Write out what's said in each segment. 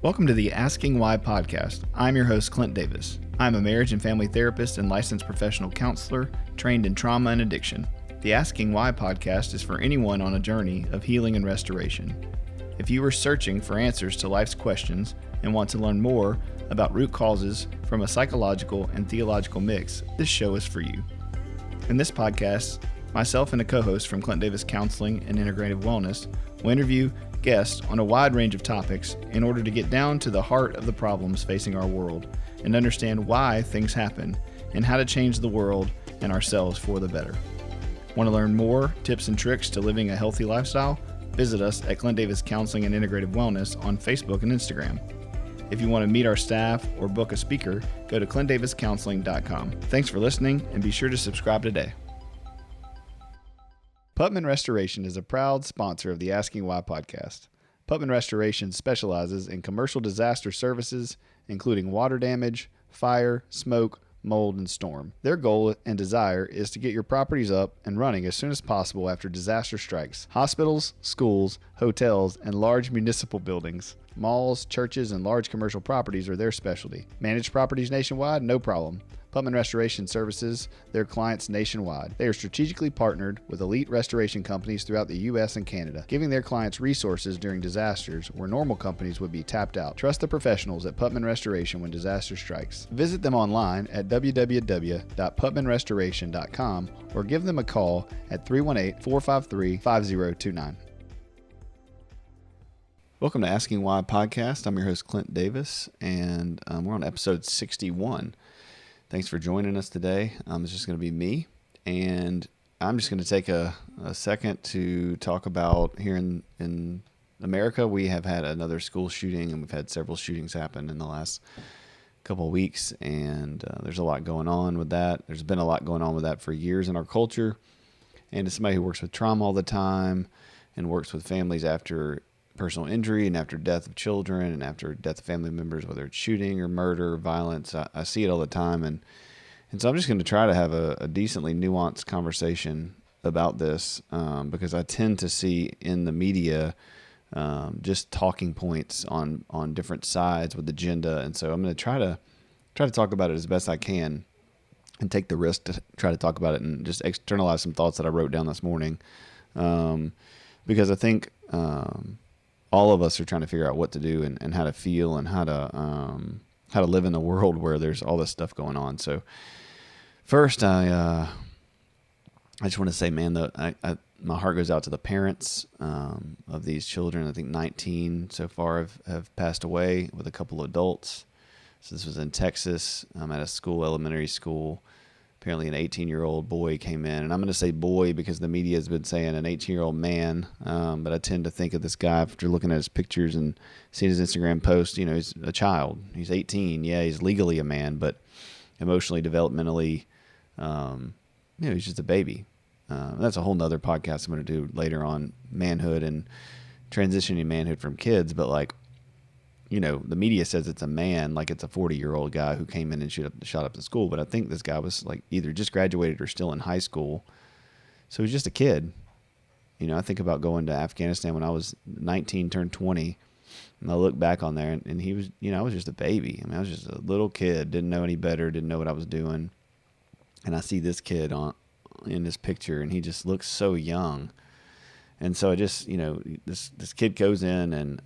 Welcome to the Asking Why podcast. I'm your host, Clint Davis. I'm a marriage and family therapist and licensed professional counselor trained in trauma and addiction. The Asking Why podcast is for anyone on a journey of healing and restoration. If you are searching for answers to life's questions and want to learn more about root causes from a psychological and theological mix, this show is for you. In this podcast, myself and a co-host from Clint Davis Counseling and Integrative Wellness will interview guests on a wide range of topics in order to get down to the heart of the problems facing our world and understand why things happen and how to change the world and ourselves for the better. Want to learn more tips and tricks to living a healthy lifestyle? Visit us at Clint Davis Counseling and Integrative Wellness on Facebook and Instagram. If you want to meet our staff or book a speaker, go to clintdaviscounseling.com. Thanks for listening and be sure to subscribe today. Putman Restoration is a proud sponsor of the Asking Why podcast. Putman Restoration specializes in commercial disaster services, including water damage, fire, smoke, mold, and storm. Their goal and desire is to get your properties up and running as soon as possible after disaster strikes. Hospitals, schools, hotels, and large municipal buildings. Malls, churches, and large commercial properties are their specialty. Managed properties nationwide? No problem. Putman Restoration services their clients nationwide. They are strategically partnered with elite restoration companies throughout the U.S. and Canada, giving their clients resources during disasters where normal companies would be tapped out. Trust the professionals at Putman Restoration when disaster strikes. Visit them online at www.putmanrestoration.com or give them a call at 318-453-5029. Welcome to Asking Why podcast. I'm your host, Clint Davis, and we're on episode 61. Thanks for joining us today. It's just going to be me, and I'm just going to take a second to talk about here in America. We have had another school shooting, and we've had several shootings happen in the last couple of weeks, and there's a lot going on with that. There's been a lot going on with that for years in our culture, and as somebody who works with trauma all the time and works with families after personal injury and after death of children and after death of family members, whether it's shooting or murder or violence, I see it all the time. And so I'm just going to try to have a decently nuanced conversation about this because I tend to see in the media just talking points on different sides with agenda. And so I'm going to try to talk about it as best I can and take the risk to try to talk about it and just externalize some thoughts that I wrote down this morning because I think all of us are trying to figure out what to do and how to feel and how to live in a world where there's all this stuff going on. So first, I just want to say, man, my heart goes out to the parents of these children. I think 19 so far have passed away, with a couple of adults. So this was in Texas. I'm at a school, elementary school. Apparently an 18-year-old boy came in, and I'm going to say boy because the media has been saying an 18-year-old man, but I tend to think of this guy after looking at his pictures and seeing his Instagram post. You know, he's a child. He's 18. Yeah, he's legally a man, but emotionally, developmentally, he's just a baby. That's a whole nother podcast I'm going to do later on manhood and transitioning manhood from kids, but like, you know, the media says it's a man, like it's a 40-year-old guy who came in and shot up the school. But I think this guy was like either just graduated or still in high school. So he's just a kid. You know, I think about going to Afghanistan when I was 19, turned 20. And I look back on there and he was, you know, I was just a baby. I mean, I was just a little kid, didn't know any better, didn't know what I was doing. And I see this kid in this picture and he just looks so young. And so I just, you know, this kid goes in and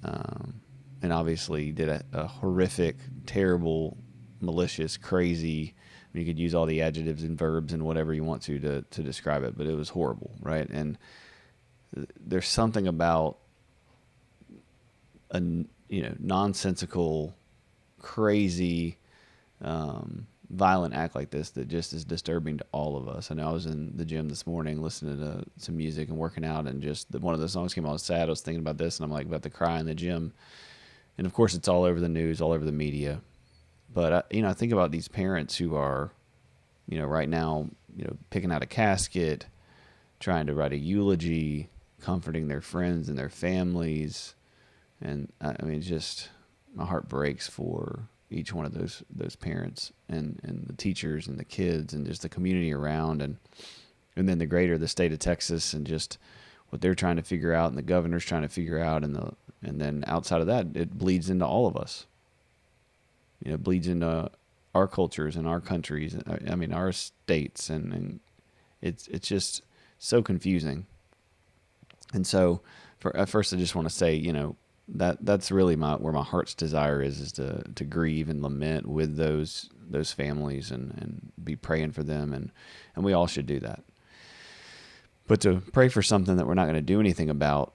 obviously did a horrific, terrible, malicious, crazy. I mean, you could use all the adjectives and verbs and whatever you want to describe it, but it was horrible, right? And there's something about a nonsensical, crazy, violent act like this that just is disturbing to all of us. I know I was in the gym this morning listening to some music and working out, and just one of the songs came on sad. I was thinking about this, and I'm like about to cry in the gym. And of course, it's all over the news, all over the media. But I think about these parents who are, you know, right now, you know, picking out a casket, trying to write a eulogy, comforting their friends and their families, and I mean, just my heart breaks for each one of those parents and the teachers and the kids and just the community around, and then the state of Texas and just what they're trying to figure out and the governor's trying to figure out and And then outside of that, it bleeds into all of us. It bleeds into our cultures and our countries. I mean, our states, and it's just so confusing. And so, at first, I just want to say, that's really where my heart's desire is to grieve and lament with those families and be praying for them, and we all should do that. But to pray for something that we're not going to do anything about,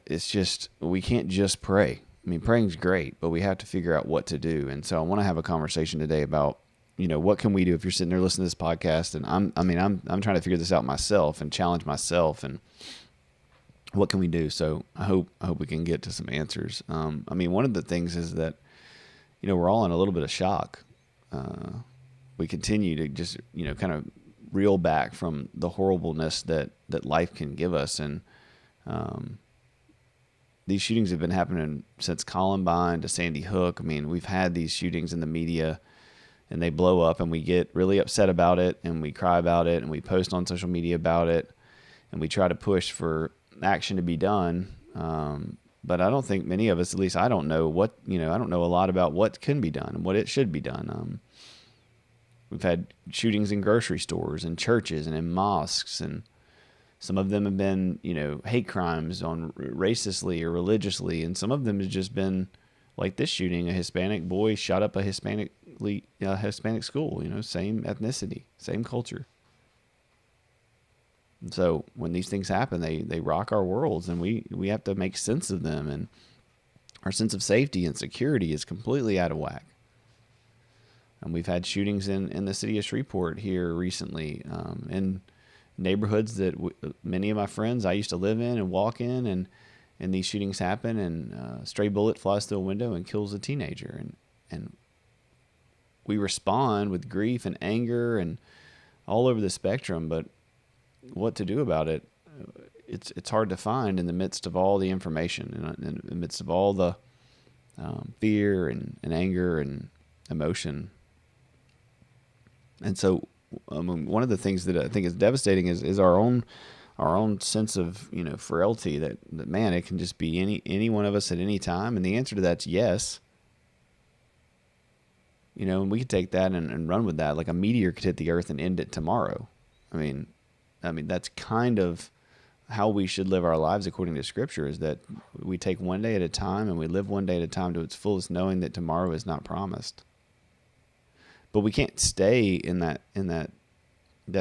it's just, we can't just pray. I mean, praying's great, but we have to figure out what to do. And so I want to have a conversation today about, what can we do if you're sitting there listening to this podcast, and I'm trying to figure this out myself and challenge myself, and what can we do? So I hope we can get to some answers. One of the things is that, we're all in a little bit of shock. We continue to just, kind of reel back from the horribleness that life can give us. And these shootings have been happening since Columbine to Sandy Hook. I mean, we've had these shootings in the media, and they blow up, and we get really upset about it, and we cry about it, and we post on social media about it, and we try to push for action to be done. But I don't think many of us, at least I don't know I don't know a lot about what can be done and what it should be done. We've had shootings in grocery stores and churches and in mosques, and some of them have been, hate crimes on racistly or religiously, and some of them have just been like this shooting. A Hispanic boy shot up a Hispanic school, same ethnicity, same culture. And so when these things happen, they rock our worlds, and we have to make sense of them, and our sense of safety and security is completely out of whack. And we've had shootings in the city of Shreveport here recently, in neighborhoods that many of my friends I used to live in and walk in, and these shootings happen, and a stray bullet flies through a window and kills a teenager. And we respond with grief and anger and all over the spectrum, but what to do about it, it's hard to find in the midst of all the information, in the midst of all the fear and anger and emotion. And so, one of the things that I think is devastating is our own sense of frailty. That man, it can just be any one of us at any time, and the answer to that's yes. And we could take that and run with that. Like a meteor could hit the earth and end it tomorrow. I mean, that's kind of how we should live our lives according to Scripture, is that we take one day at a time and we live one day at a time to its fullest, knowing that tomorrow is not promised. But we can't stay in that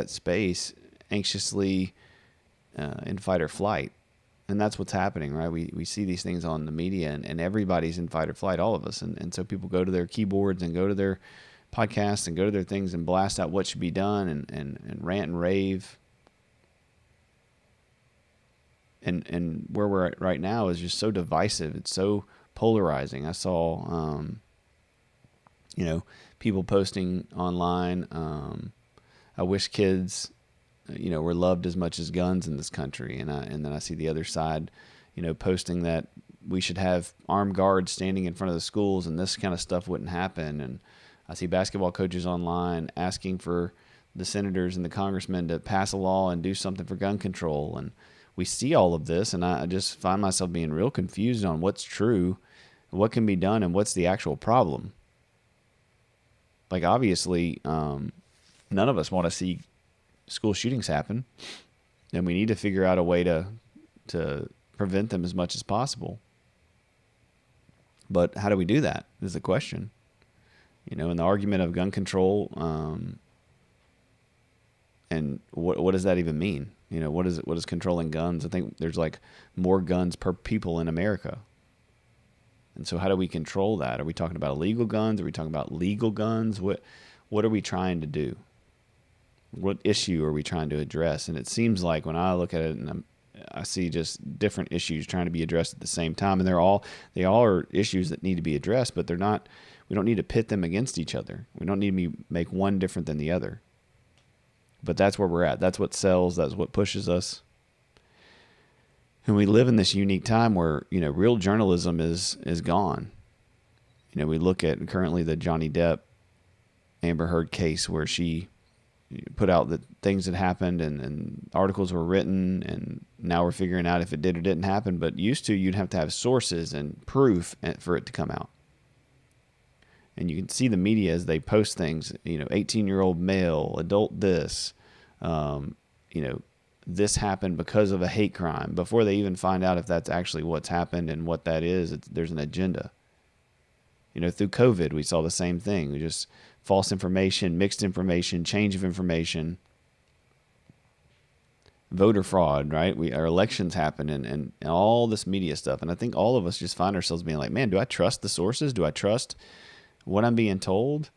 space anxiously in fight or flight. And that's what's happening, right? We see these things on the media, and everybody's in fight or flight, all of us. And so people go to their keyboards and go to their podcasts and go to their things and blast out what should be done and rant and rave. And where we're at right now is just so divisive. It's so polarizing. I saw, people posting online, I wish kids, were loved as much as guns in this country. And then I see the other side, posting that we should have armed guards standing in front of the schools and this kind of stuff wouldn't happen. And I see basketball coaches online asking for the senators and the congressmen to pass a law and do something for gun control. And we see all of this, and I just find myself being real confused on what's true, what can be done, and what's the actual problem. Like, obviously, none of us want to see school shootings happen, and we need to figure out a way to prevent them as much as possible. But how do we do that is the question. In the argument of gun control, and what does that even mean? What is controlling guns? I think there's like more guns per people in America. And so how do we control that? Are we talking about illegal guns? Are we talking about legal guns? What are we trying to do? What issue are we trying to address? And it seems like when I look at it, and I see just different issues trying to be addressed at the same time, and they all are issues that need to be addressed, but they're not. We don't need to pit them against each other. We don't need to make one different than the other. But that's where we're at. That's what sells. That's what pushes us. And we live in this unique time where, real journalism is gone. We look at currently the Johnny Depp Amber Heard case where she put out the things that happened, and articles were written, and now we're figuring out if it did or didn't happen. But used to, you'd have to have sources and proof for it to come out. And you can see the media as they post things, 18-year-old male, adult this, this happened because of a hate crime, before they even find out if that's actually what's happened and what that is. There's an agenda. Through COVID, we saw the same thing. We just false information, mixed information, change of information, voter fraud, right? Our elections happen and all this media stuff. And I think all of us just find ourselves being like, man, do I trust the sources? Do I trust what I'm being told?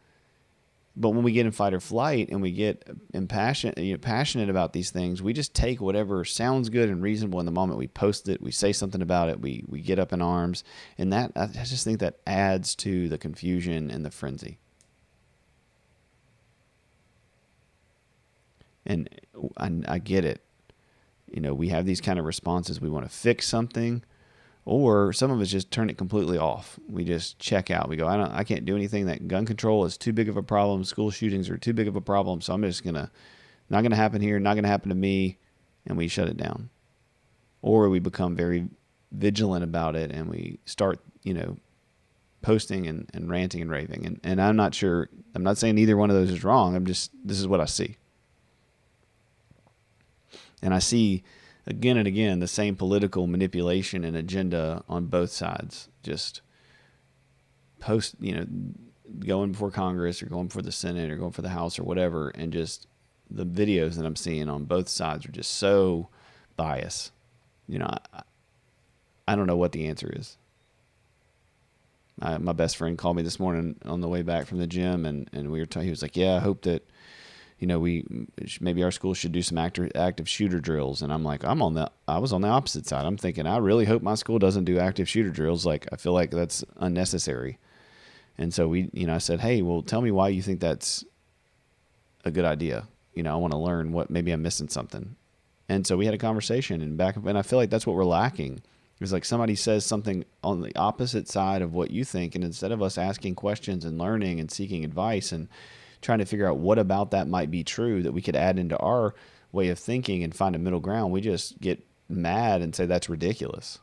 But when we get in fight or flight and we get passionate about these things, we just take whatever sounds good and reasonable in the moment. We post it, we say something about it, we get up in arms. And that, I just think that adds to the confusion and the frenzy. And I get it. We have these kind of responses. We want to fix something, or some of us just turn it completely off. We just check out. We go, I can't do anything. That gun control is too big of a problem. School shootings are too big of a problem. So I'm just not going to happen here, not going to happen to me. And we shut it down. Or we become very vigilant about it and we start, posting and ranting and raving. And I'm not sure, I'm not saying either one of those is wrong. This is what I see. And I see again and again the same political manipulation and agenda on both sides. Just going before Congress or going before the Senate or going for the House or whatever, and just the videos that I'm seeing on both sides are just so biased. I don't know what the answer is. My best friend called me this morning on the way back from the gym, and we were talking. He was like, "Yeah, I hope that maybe our school should do some active shooter drills." And I'm like, I was on the opposite side. I'm thinking, I really hope my school doesn't do active shooter drills. Like, I feel like that's unnecessary. And so I said, hey, well, tell me why you think that's a good idea. I want to learn maybe I'm missing something. And so we had a conversation and I feel like that's what we're lacking. It's like somebody says something on the opposite side of what you think. And instead of us asking questions and learning and seeking advice and trying to figure out what about that might be true that we could add into our way of thinking and find a middle ground, we just get mad and say that's ridiculous.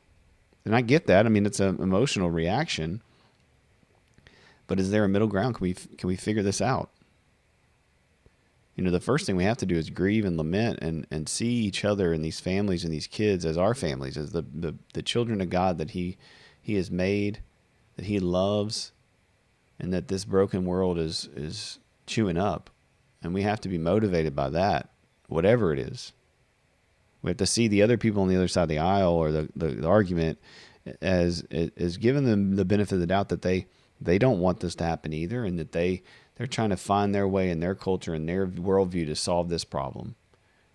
And I get that. I mean, it's an emotional reaction. But is there a middle ground? Can we figure this out? The first thing we have to do is grieve and lament and see each other and these families and these kids as our families, as the children of God that He has made, that He loves, and that this broken world is chewing up. And we have to be motivated by that, whatever it is. We have to see the other people on the other side of the aisle or the argument as giving them the benefit of the doubt that they don't want this to happen either, and that they're trying to find their way in their culture and their worldview to solve this problem.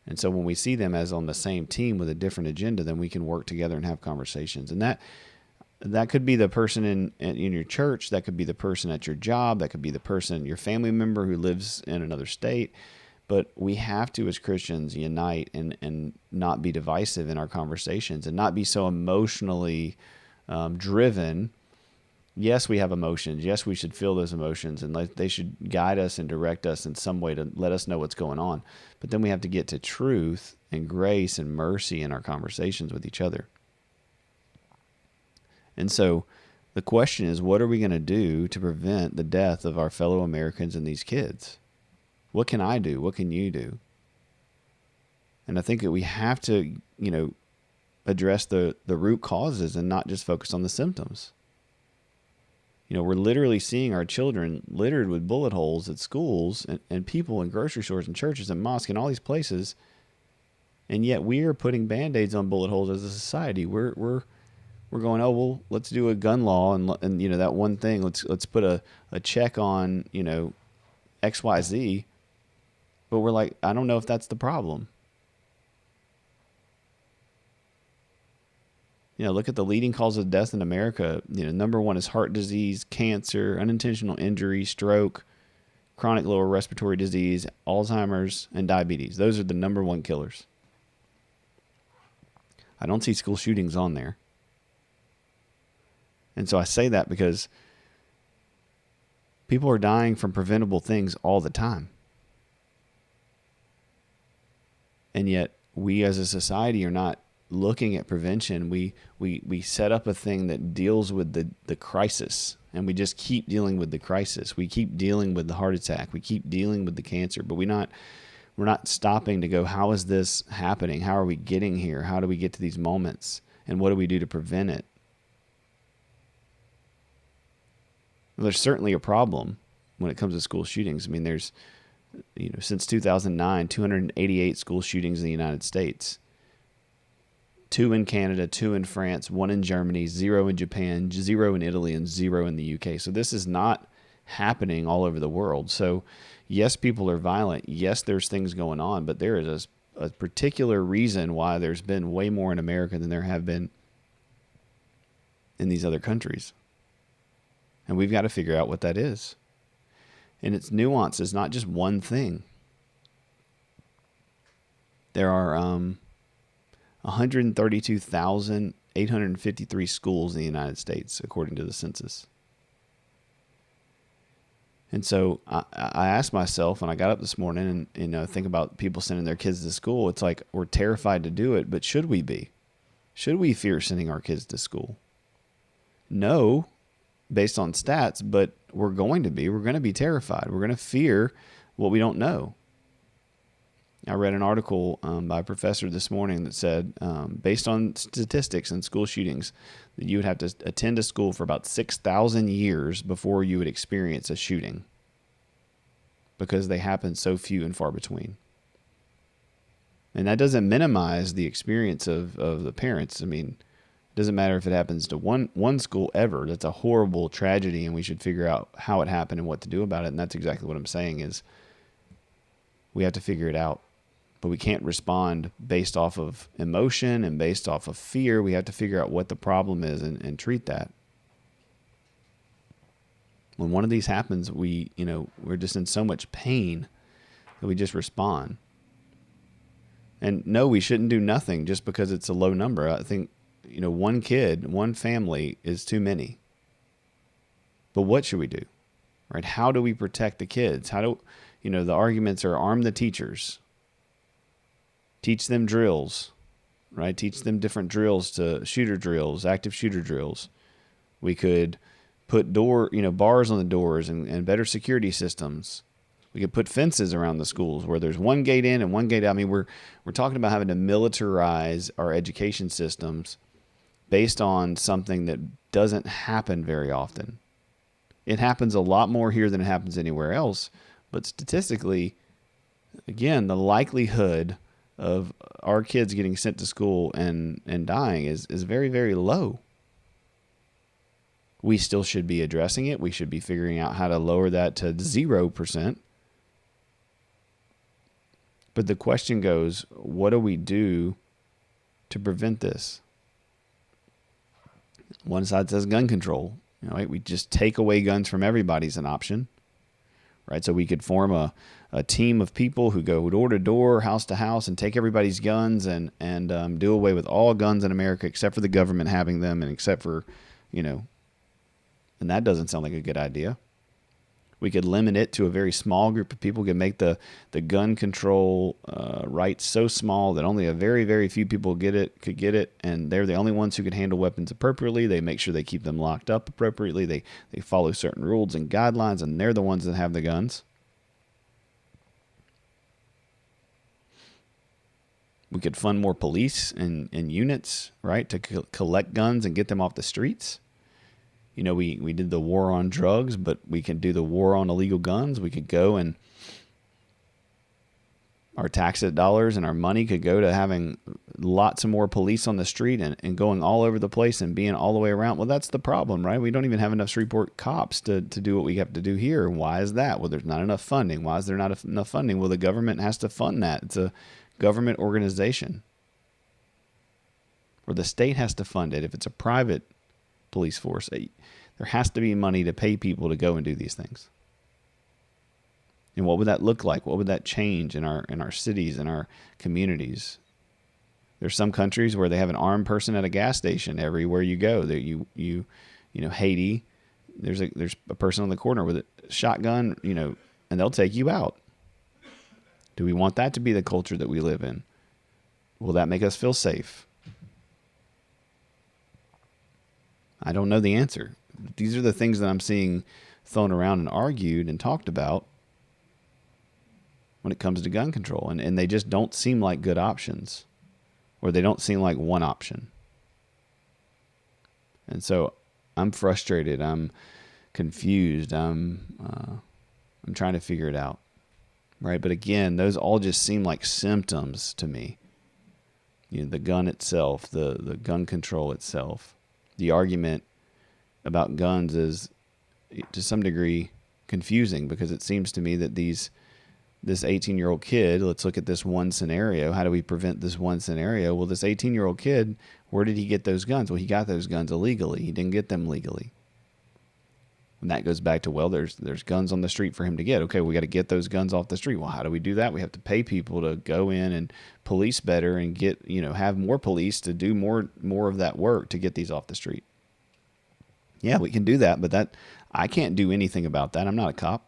And so when we see them as on the same team with a different agenda, then we can work together and have conversations. And that could be the person in your church, that could be the person at your job, that could be the person, your family member who lives in another state. But we have to, as Christians, unite and not be divisive in our conversations and not be so emotionally driven. Yes, we have emotions. Yes, we should feel those emotions, and they should guide us and direct us in some way to let us know what's going on. But then we have to get to truth and grace and mercy in our conversations with each other. And so the question is, what are we going to do to prevent the death of our fellow Americans and these kids? What can I do? What can you do? And I think that we have to, address the root causes and not just focus on the symptoms. We're literally seeing our children littered with bullet holes at schools and people in grocery stores and churches and mosques and all these places. And yet we are putting Band-Aids on bullet holes as a society. We're going, oh, well, let's do a gun law and that one thing. Let's put a check on, XYZ. But we're like, I don't know if that's the problem. Look at the leading causes of death in America. Number one is heart disease, cancer, unintentional injury, stroke, chronic lower respiratory disease, Alzheimer's, and diabetes. Those are the number one killers. I don't see school shootings on there. And so I say that because people are dying from preventable things all the time. And yet we as a society are not looking at prevention. We set up a thing that deals with the crisis, and we just keep dealing with the crisis. We keep dealing with the heart attack. We keep dealing with the cancer, but we're not stopping to go, how is this happening? How are we getting here? How do we get to these moments? And what do we do to prevent it? Well, there's certainly a problem when it comes to school shootings. I mean, there's, since 2009, 288 school shootings in the United States. 2 in Canada, 2 in France, 1 in Germany, 0 in Japan, 0 in Italy, and 0 in the UK. So this is not happening all over the world. So yes, people are violent. Yes, there's things going on, but there is a particular reason why there's been way more in America than there have been in these other countries. And we've got to figure out what that is. And it's nuanced. It's not just one thing. There are 132,853 schools in the United States, according to the census. And so I asked myself when I got up this morning and think about people sending their kids to school. It's like we're terrified to do it, but should we be? Should we fear sending our kids to school? No, based on stats, but we're going to be. We're going to be terrified. We're going to fear what we don't know. I read an article by a professor this morning that said, based on statistics and school shootings, that you would have to attend a school for about 6,000 years before you would experience a shooting, because they happen so few and far between. And that doesn't minimize the experience of the parents. I mean, it doesn't matter if it happens to one school ever. That's a horrible tragedy, and we should figure out how it happened and what to do about it. And that's exactly what I'm saying is we have to figure it out. But we can't respond based off of emotion and based off of fear. We have to figure out what the problem is and treat that. When one of these happens, we're just in so much pain that we just respond. And no, we shouldn't do nothing just because it's a low number. I think, one kid, one family is too many. But what should we do? Right? How do we protect the kids? The arguments are arm the teachers. Teach them drills, right? Teach them different drills to shooter drills, active shooter drills. We could put bars on the doors and better security systems. We could put fences around the schools where there's one gate in and one gate out. I mean, we're talking about having to militarize our education systems based on something that doesn't happen very often. It happens a lot more here than it happens anywhere else. But statistically, again, the likelihood of our kids getting sent to school and dying is very, very low. We still should be addressing it. We should be figuring out how to lower that to 0%. But the question goes, what do we do to prevent this? One side says gun control. Right? We just take away guns from everybody is an option. Right? So we could form a team of people who go door to door, house to house, and take everybody's guns and do away with all guns in America except for the government having them and except for, and that doesn't sound like a good idea. We could limit it to a very small group of people. We could make the gun control rights so small that only a very, very few people could get it, and they're the only ones who could handle weapons appropriately. They make sure they keep them locked up appropriately. They follow certain rules and guidelines, and they're the ones that have the guns. We could fund more police and units, right, to collect guns and get them off the streets. We did the war on drugs, but we can do the war on illegal guns. We could go and our tax dollars and our money could go to having lots of more police on the street and going all over the place and being all the way around. Well, that's the problem, right? We don't even have enough Shreveport cops to do what we have to do here. Why is that? Well, there's not enough funding. Why is there not enough funding? Well, the government has to fund that. It's a government organization. Or the state has to fund it. If it's a private police force, there has to be money to pay people to go and do these things. And what would that look like? What would that change in our cities and our communities? There's some countries where they have an armed person at a gas station everywhere you go. That Haiti, there's a person on the corner with a shotgun, and they'll take you out. Do we want that to be the culture that we live in? Will that make us feel safe? I don't know the answer. These are the things that I'm seeing thrown around and argued and talked about when it comes to gun control. And they just don't seem like good options, or they don't seem like one option. And so I'm frustrated. I'm confused. I'm trying to figure it out. Right? But again, those all just seem like symptoms to me. You know, the gun itself, the gun control itself. The argument about guns is, to some degree, confusing, because it seems to me that this 18-year-old kid, let's look at this one scenario. How do we prevent this one scenario? Well, this 18-year-old kid, where did he get those guns? Well, he got those guns illegally. He didn't get them legally. And that goes back to, well, there's guns on the street for him to get. Okay, we got to get those guns off the street. Well, how do we do that? We have to pay people to go in and police better and get, have more police to do more of that work to get these off the street. Yeah, we can do that, but I can't do anything about that. I'm not a cop.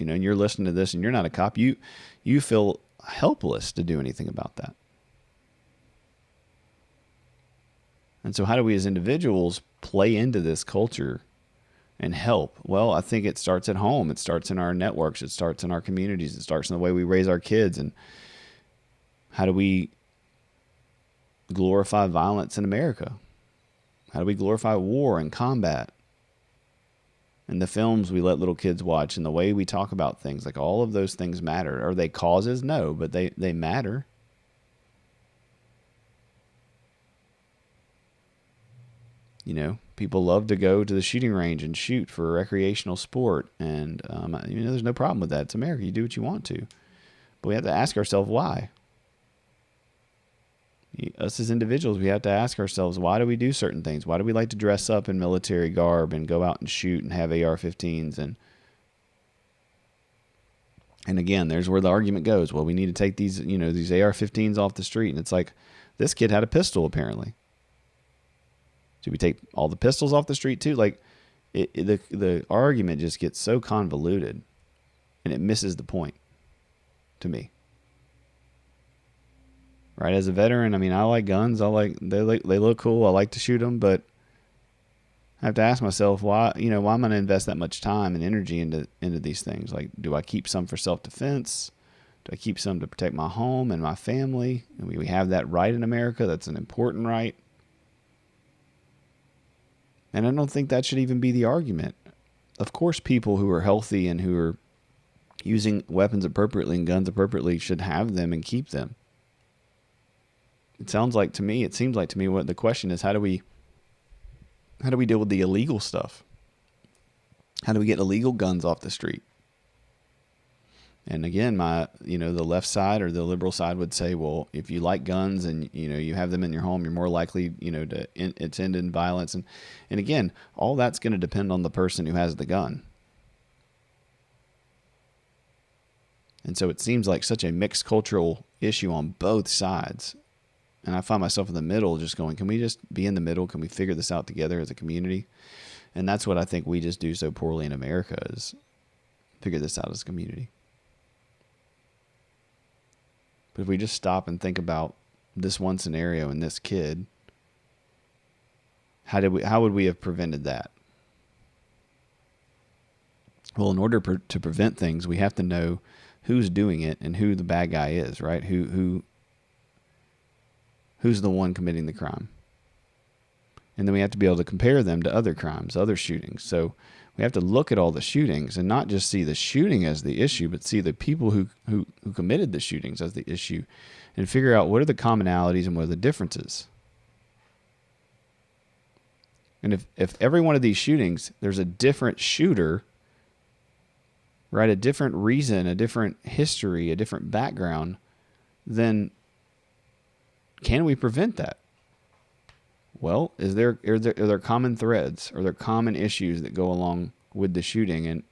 And you're listening to this and you're not a cop. You feel helpless to do anything about that. And so how do we as individuals play into this culture and help? Well, I think it starts at home. It starts in our networks. It starts in our communities. It starts in the way we raise our kids. And how do we glorify violence in America? How do we glorify war and combat? And the films we let little kids watch and the way we talk about things, like all of those things matter. Are they causes? No, but they matter. People love to go to the shooting range and shoot for recreational sport. And, there's no problem with that. It's America. You do what you want to. But we have to ask ourselves why. Us as individuals, we have to ask ourselves, why do we do certain things? Why do we like to dress up in military garb and go out and shoot and have AR-15s? And again, there's where the argument goes. Well, we need to take these AR-15s off the street. And it's like, this kid had a pistol apparently. Should we take all the pistols off the street too? Like, the argument just gets so convoluted, and it misses the point to me. Right? As a veteran, I like guns. They look cool. I like to shoot them, but I have to ask myself why I'm going to invest that much time and energy into these things. Like, do I keep some for self-defense? Do I keep some to protect my home and my family? We have that right in America. That's an important right. And I don't think that should even be the argument. Of course, people who are healthy and who are using weapons appropriately and guns appropriately should have them and keep them. It seems like to me what the question is, how do we deal with the illegal stuff? How do we get illegal guns off the street? And again, the left side or the liberal side would say, well, if you like guns and, you have them in your home, you're more likely, it's end in violence. And again, all that's going to depend on the person who has the gun. And so it seems like such a mixed cultural issue on both sides. And I find myself in the middle just going, can we just be in the middle? Can we figure this out together as a community? And that's what I think we just do so poorly in America, is figure this out as a community. But if we just stop and think about this one scenario and this kid, how would we have prevented that? Well, in order to prevent things, we have to know who's doing it and who the bad guy is, right? Who's the one committing the crime. And then we have to be able to compare them to other crimes, other shootings. So we have to look at all the shootings and not just see the shooting as the issue, but see the people who committed the shootings as the issue, and figure out what are the commonalities and what are the differences. And if every one of these shootings, there's a different shooter, right, a different reason, a different history, a different background, then can we prevent that? Well, are there common threads? Are there common issues that go along with the shooting? And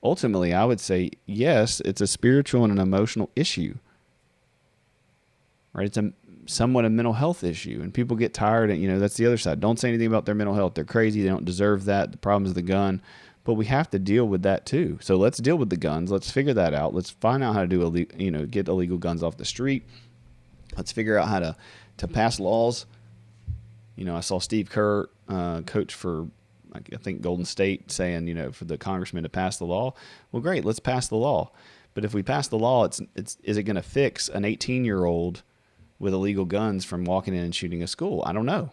ultimately, I would say, yes, it's a spiritual and an emotional issue. Right? It's somewhat a mental health issue. And people get tired, and, that's the other side. Don't say anything about their mental health. They're crazy. They don't deserve that. The problem's the gun. But we have to deal with that too. So let's deal with the guns. Let's figure that out. Let's find out how to get illegal guns off the street. Let's figure out how to pass laws. I saw Steve Kerr, coach for, I think, Golden State, saying, for the congressman to pass the law. Well, great, let's pass the law. But if we pass the law, is it going to fix an 18-year-old with illegal guns from walking in and shooting a school? I don't know.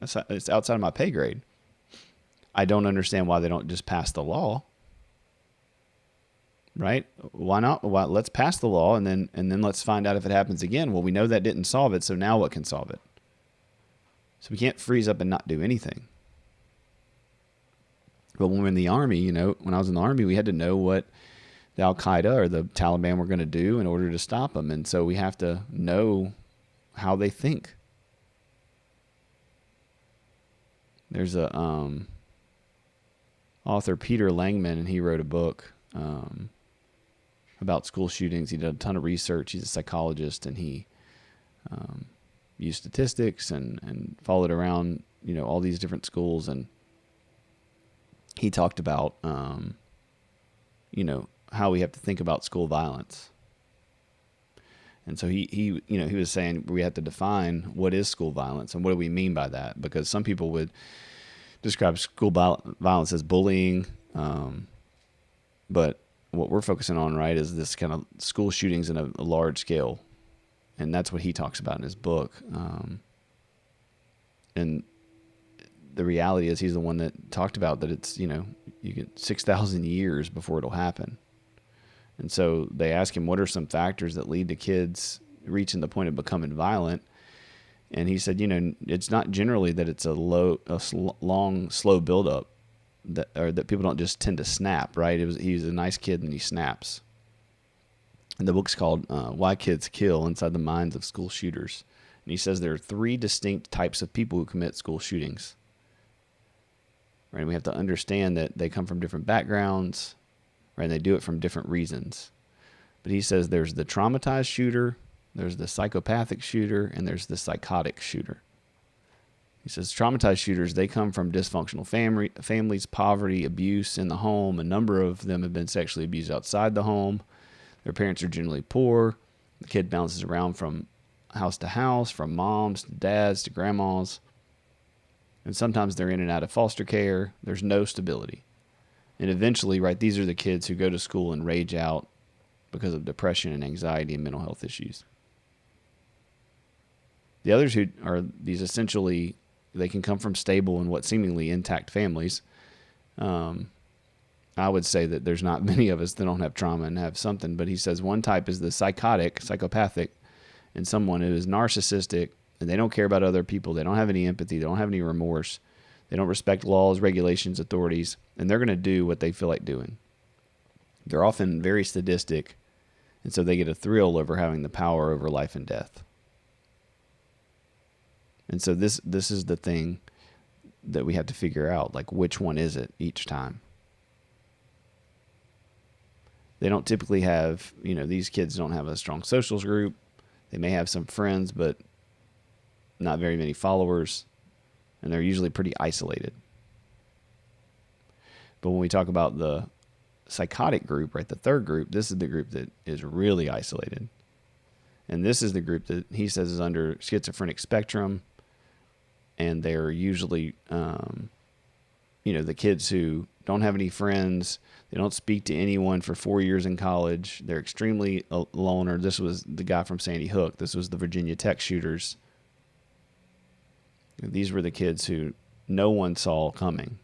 It's outside of my pay grade. I don't understand why they don't just pass the law. Right? Why not? Let's pass the law and then let's find out if it happens again. Well, we know that didn't solve it, so now what can solve it? So we can't freeze up and not do anything. But when we're in the Army, when I was in the Army, we had to know what the Al-Qaeda or the Taliban were going to do in order to stop them. And so we have to know how they think. There's a author, Peter Langman, and he wrote a book about school shootings. He did a ton of research. He's a psychologist, and he used statistics and followed around, all these different schools. And he talked about, how we have to think about school violence. And so he was saying we have to define what is school violence and what do we mean by that, because some people would describe school violence as bullying, but what we're focusing on, right, is this kind of school shootings in a large scale, and that's what he talks about in his book. And the reality is, he's the one that talked about that it's you get 6,000 years before it'll happen. And so they ask him, what are some factors that lead to kids reaching the point of becoming violent? And he said, it's not generally that it's a long, slow buildup, that people don't just tend to snap, right? He's a nice kid and he snaps. And the book's called Why Kids Kill: Inside the Minds of School Shooters. And he says there are 3 distinct types of people who commit school shootings. Right? And we have to understand that they come from different backgrounds, right? And they do it from different reasons. But he says there's the traumatized shooter, there's the psychopathic shooter, and there's the psychotic shooter. He says traumatized shooters, they come from dysfunctional families, poverty, abuse in the home. A number of them have been sexually abused outside the home. Their parents are generally poor. The kid bounces around from house to house, from moms to dads to grandmas. And sometimes they're in and out of foster care. There's no stability. And eventually, right, these are the kids who go to school and rage out because of depression and anxiety and mental health issues. The others who are these essentially, they can come from stable and what seemingly intact families. I would say that there's not many of us that don't have trauma and have something, but he says one type is the psychopathic, and someone who is narcissistic, and they don't care about other people. They don't have any empathy. They don't have any remorse. They don't respect laws, regulations, authorities, and they're going to do what they feel like doing. They're often very sadistic, and so they get a thrill over having the power over life and death. And so this is the thing that we have to figure out, like which one is it each time. They don't typically have, these kids don't have a strong socials group. They may have some friends, but not very many followers, and they're usually pretty isolated. But when we talk about the psychotic group, right, the third group, this is the group that is really isolated. And this is the group that he says is under schizophrenic spectrum, and they're usually, the kids who don't have any friends. They don't speak to anyone for 4 years in college. They're extremely loner. This was the guy from Sandy Hook. This was the Virginia Tech shooters. These were the kids who no one saw coming.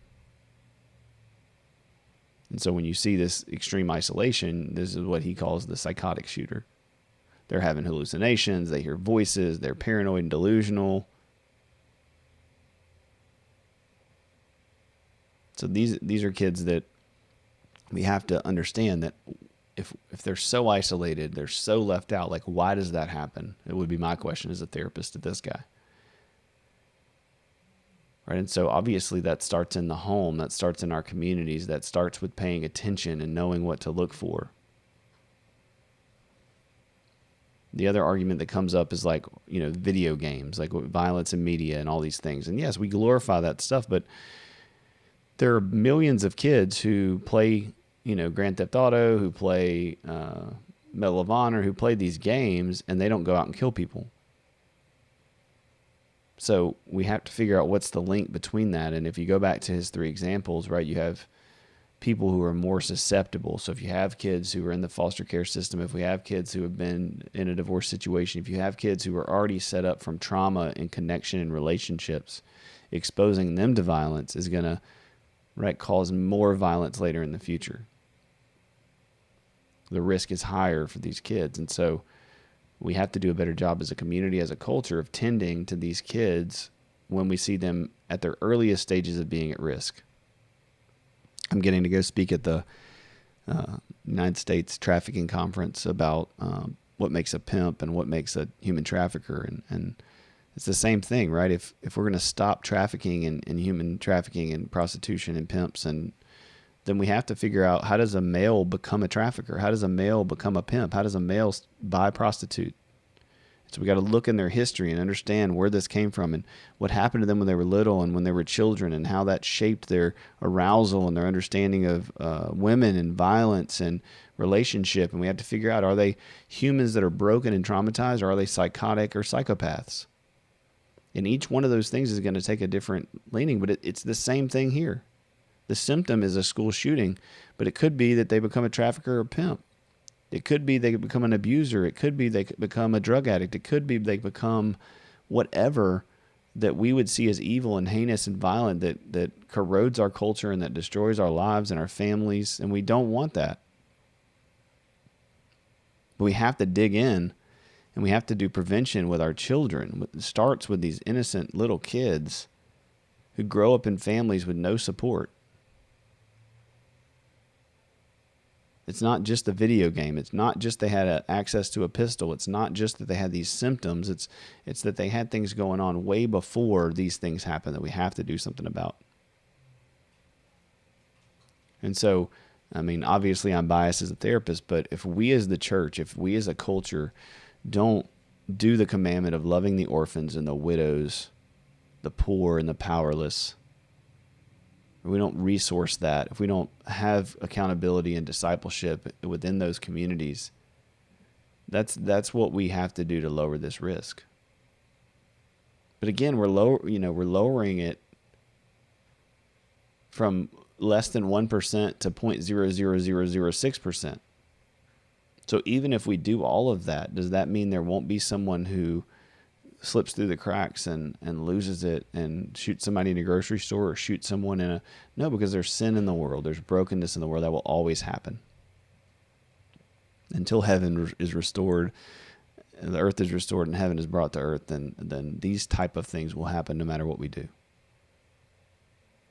And so when you see this extreme isolation, this is what he calls the psychotic shooter. They're having hallucinations. They hear voices. They're paranoid and delusional. So these are kids that we have to understand that if they're so isolated, they're so left out, like why does that happen? It would be my question as a therapist to this guy. Right? And so obviously that starts in the home, that starts in our communities, that starts with paying attention and knowing what to look for. The other argument that comes up is like, video games, like violence in media and all these things. And yes, we glorify that stuff, but there are millions of kids who play, Grand Theft Auto, who play, Medal of Honor, who played these games, and they don't go out and kill people. So we have to figure out what's the link between that. And if you go back to his 3 examples, right, you have people who are more susceptible. So if you have kids who are in the foster care system, if we have kids who have been in a divorce situation, if you have kids who are already set up from trauma and connection and relationships, exposing them to violence is going to, right, cause more violence later in the future. The risk is higher for these kids. And so we have to do a better job as a community, as a culture, of tending to these kids when we see them at their earliest stages of being at risk. I'm getting to go speak at the United States Trafficking Conference about what makes a pimp and what makes a human trafficker. And it's the same thing, right? If we're going to stop trafficking and human trafficking and prostitution and pimps, and then we have to figure out, how does a male become a trafficker? How does a male become a pimp? How does a male buy a prostitute? So we got to look in their history and understand where this came from and what happened to them when they were little and when they were children, and how that shaped their arousal and their understanding of women and violence and relationship. And we have to figure out, are they humans that are broken and traumatized, or are they psychotic or psychopaths? And each one of those things is going to take a different leaning, but it's the same thing here. The symptom is a school shooting, but it could be that they become a trafficker or a pimp. It could be they become an abuser. It could be they become a drug addict. It could be they become whatever that we would see as evil and heinous and violent, that corrodes our culture and that destroys our lives and our families, and we don't want that. But we have to dig in, and we have to do prevention with our children. It starts with these innocent little kids who grow up in families with no support. It's not just a video game. It's not just they had access to a pistol. It's not just that they had these symptoms. It's that they had things going on way before these things happen that we have to do something about. And so, I mean, obviously I'm biased as a therapist, but if we as the church, if we as a culture don't do the commandment of loving the orphans and the widows, the poor and the powerless, if we don't resource that, if we don't have accountability and discipleship within those communities, that's what we have to do to lower this risk. But again, we're lowering it from less than 1% to 0.00006%. So even if we do all of that, does that mean there won't be someone who slips through the cracks and loses it and shoots somebody in a grocery store or shoots someone in a... No, because there's sin in the world. There's brokenness in the world. That will always happen. Until heaven is restored, the earth is restored and heaven is brought to earth, then these type of things will happen no matter what we do.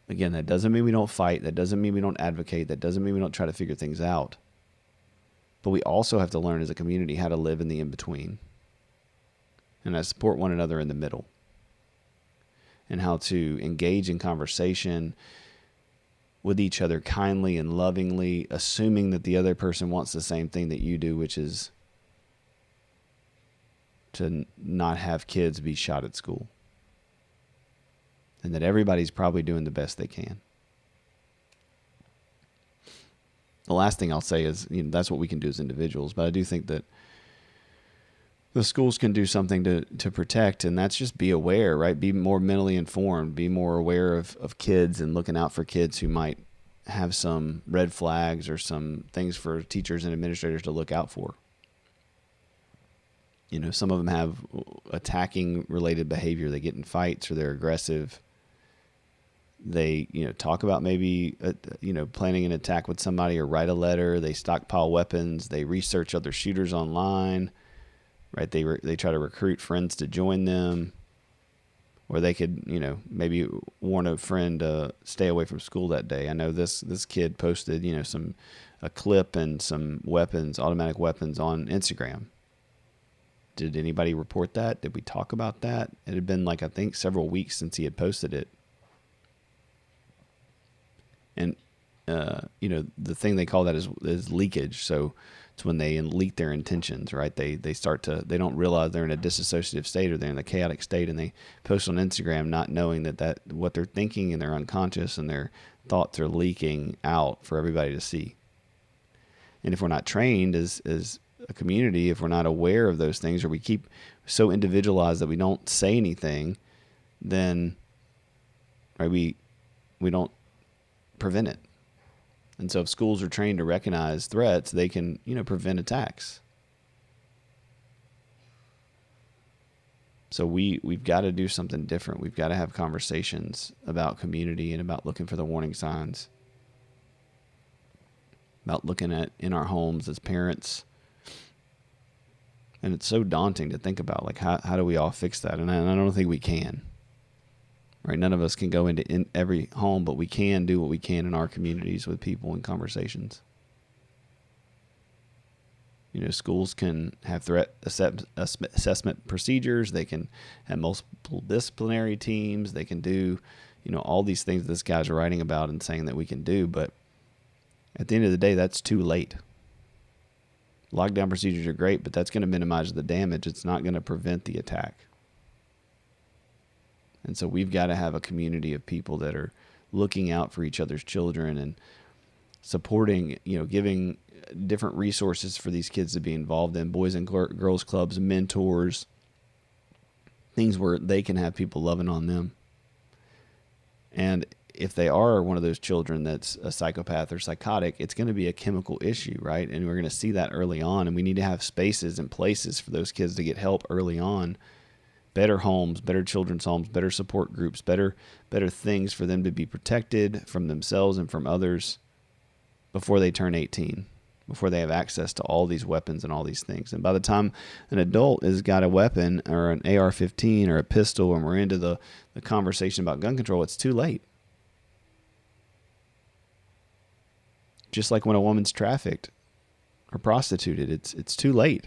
Again, that doesn't mean we don't fight. That doesn't mean we don't advocate. That doesn't mean we don't try to figure things out. But we also have to learn as a community how to live in the in-between, and how to support one another in the middle, and how to engage in conversation with each other kindly and lovingly, assuming that the other person wants the same thing that you do, which is to not have kids be shot at school, and that everybody's probably doing the best they can. The last thing I'll say is, that's what we can do as individuals, but I do think that the schools can do something to protect, and that's just be aware, right? Be more mentally informed, be more aware of kids and looking out for kids who might have some red flags or some things for teachers and administrators to look out for. Some of them have attacking related behavior. They get in fights or they're aggressive. They, talk about maybe, planning an attack with somebody or write a letter. They stockpile weapons. They research other shooters online. Right, they try to recruit friends to join them, or they could, maybe warn a friend to stay away from school that day. I know this kid posted, a clip and some weapons, automatic weapons, on Instagram. Did anybody report that? Did we talk about that? It had been I think several weeks since he had posted it. And the thing they call that is leakage. So it's when they leak their intentions, right? They don't realize they're in a disassociative state, or they're in a chaotic state, and they post on Instagram not knowing that what they're thinking and their unconscious and their thoughts are leaking out for everybody to see. And if we're not trained as a community, if we're not aware of those things, or we keep so individualized that we don't say anything, then right, we don't prevent it. And so if schools are trained to recognize threats, they can, prevent attacks. So we've got to do something different. We've got to have conversations about community and about looking for the warning signs, about looking at in our homes as parents. And it's so daunting to think about, like, how do we all fix that? And I don't think we can. Right? None of us can go into every home, but we can do what we can in our communities with people and conversations. Schools can have threat assessment procedures. They can have multiple disciplinary teams. They can do, all these things this guy's writing about and saying that we can do. But at the end of the day, that's too late. Lockdown procedures are great, but that's going to minimize the damage. It's not going to prevent the attack. And so we've got to have a community of people that are looking out for each other's children and supporting, giving different resources for these kids to be involved in, boys and girls clubs, mentors, things where they can have people loving on them. And if they are one of those children that's a psychopath or psychotic, it's going to be a chemical issue, right? And we're going to see that early on, and we need to have spaces and places for those kids to get help early on. Better homes, better children's homes, better support groups, better things for them to be protected from themselves and from others before they turn 18, before they have access to all these weapons and all these things. And by the time an adult has got a weapon or an AR-15 or a pistol, and we're into the conversation about gun control, it's too late. Just like when a woman's trafficked or prostituted, it's too late.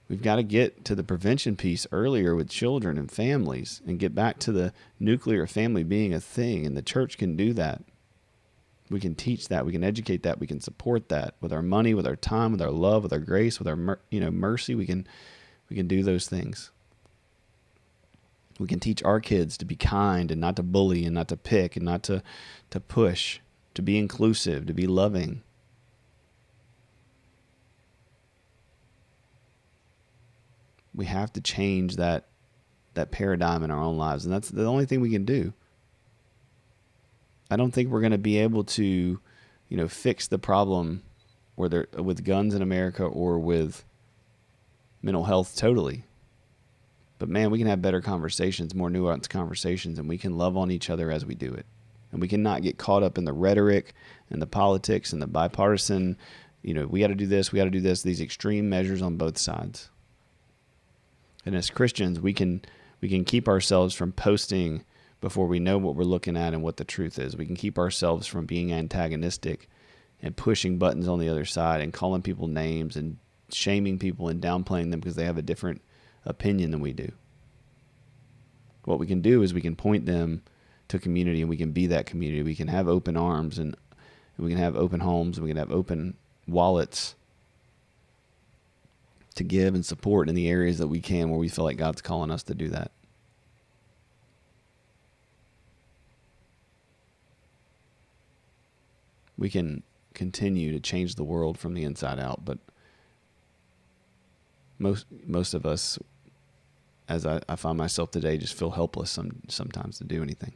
We've got to get to the prevention piece earlier with children and families and get back to the nuclear family being a thing, and the church can do that. We can teach that. We can educate that. We can support that with our money, with our time, with our love, with our grace, with our mercy. We can do those things. We can teach our kids to be kind and not to bully and not to pick and not to push, to be inclusive, to be loving. We have to change that paradigm in our own lives, and that's the only thing we can do. I don't think we're going to be able to, fix the problem with guns in America or with mental health totally. But man, we can have better conversations, more nuanced conversations, and we can love on each other as we do it. And we cannot get caught up in the rhetoric and the politics and the bipartisan, we got to do this, these extreme measures on both sides. And as Christians, we can keep ourselves from posting before we know what we're looking at and what the truth is. We can keep ourselves from being antagonistic and pushing buttons on the other side and calling people names and shaming people and downplaying them because they have a different opinion than we do. What we can do is we can point them to community, and we can be that community. We can have open arms, and we can have open homes, and we can have open wallets to give and support in the areas that we can, where we feel like God's calling us to do that. We can continue to change the world from the inside out, but most of us, as I find myself today, just feel helpless sometimes to do anything.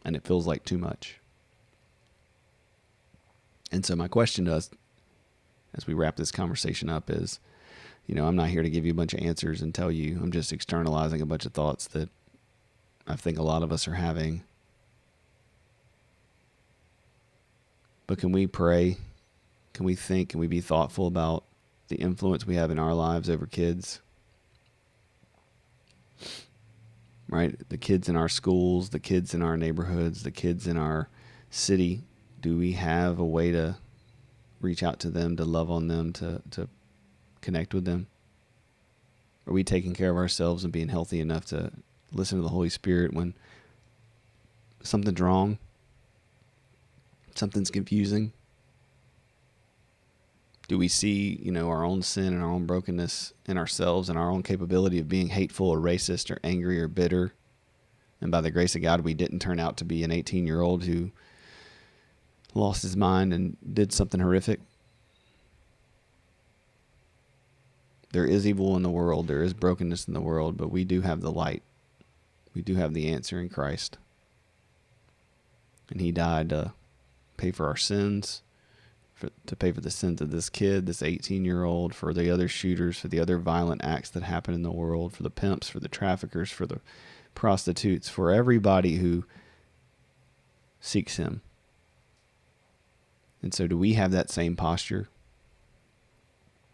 And it feels like too much. And so my question to us, as we wrap this conversation up, is, I'm not here to give you a bunch of answers and tell you. I'm just externalizing a bunch of thoughts that I think a lot of us are having. But can we pray? Can we think? Can we be thoughtful about the influence we have in our lives over kids? Right? The kids in our schools, the kids in our neighborhoods, the kids in our city. Do we have a way to reach out to them, to love on them, to connect with them? Are we taking care of ourselves and being healthy enough to listen to the Holy Spirit when something's wrong, something's confusing? Do we see, our own sin and our own brokenness in ourselves and our own capability of being hateful or racist or angry or bitter? And by the grace of God, we didn't turn out to be an 18-year-old who lost his mind and did something horrific. There is evil in the world. There is brokenness in the world, but we do have the light. We do have the answer in Christ. And he died to pay for our sins, to pay for the sins of this kid, this 18-year-old, for the other shooters, for the other violent acts that happen in the world, for the pimps, for the traffickers, for the prostitutes, for everybody who seeks him. And so do we have that same posture?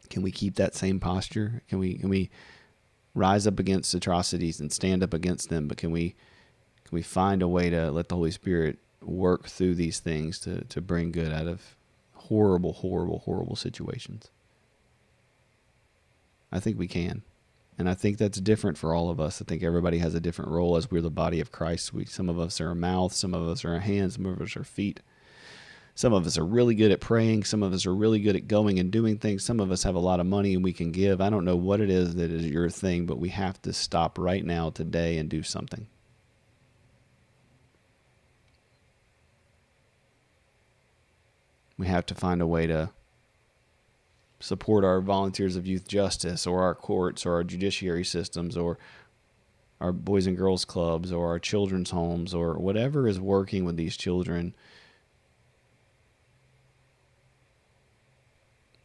Can we keep that same posture? Can we rise up against atrocities and stand up against them? But can we find a way to let the Holy Spirit work through these things to bring good out of horrible, horrible, horrible situations? I think we can. And I think that's different for all of us. I think everybody has a different role as we're the body of Christ. Some of us are a mouth, some of us are a hand, some of us are feet. Some of us are really good at praying. Some of us are really good at going and doing things. Some of us have a lot of money and we can give. I don't know what it is that is your thing, but we have to stop right now, today, and do something. We have to find a way to support our volunteers of youth justice, or our courts, or our judiciary systems, or our boys and girls clubs, or our children's homes, or whatever is working with these children.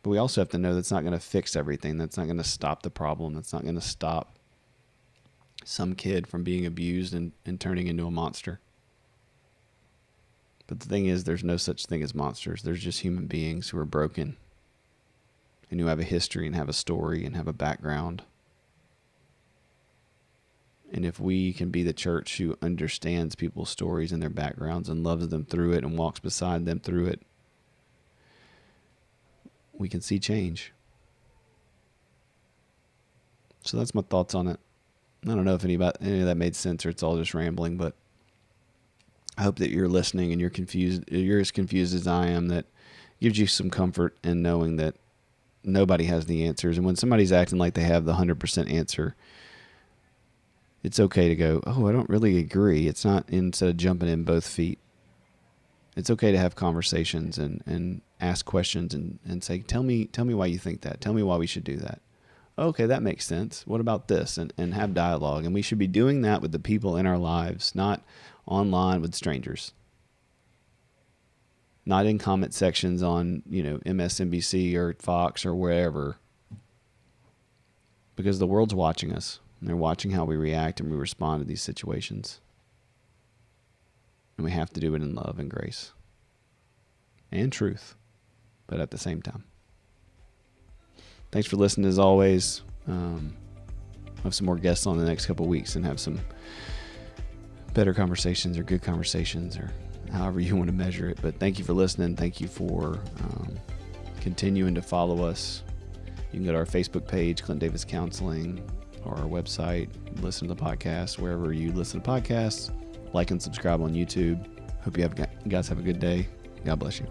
But we also have to know that's not going to fix everything. That's not going to stop the problem. That's not going to stop some kid from being abused and turning into a monster. But the thing is, there's no such thing as monsters. There's just human beings who are broken and who have a history and have a story and have a background. And if we can be the church who understands people's stories and their backgrounds and loves them through it and walks beside them through it, we can see change. So that's my thoughts on it. I don't know if any of that made sense or it's all just rambling, but I hope that you're listening and you're as confused as I am, that gives you some comfort in knowing that nobody has the answers. And when somebody's acting like they have the 100% answer, it's okay to go, oh, I don't really agree. It's not, instead of jumping in both feet. It's okay to have conversations and ask questions and say, tell me why you think that. Tell me why we should do that. Okay, that makes sense. What about this? And have dialogue. And we should be doing that with the people in our lives, not online with strangers. Not in comment sections on, MSNBC or Fox or wherever. Because the world's watching us. And they're watching how we react and we respond to these situations. And we have to do it in love and grace. And truth. But at the same time. Thanks for listening as always. I'll have some more guests on the next couple of weeks and have some better conversations or good conversations or however you want to measure it. But thank you for listening. Thank you for continuing to follow us. You can go to our Facebook page, Clint Davis Counseling, or our website, listen to the podcast, wherever you listen to podcasts. Like and subscribe on YouTube. Hope you guys have a good day. God bless you.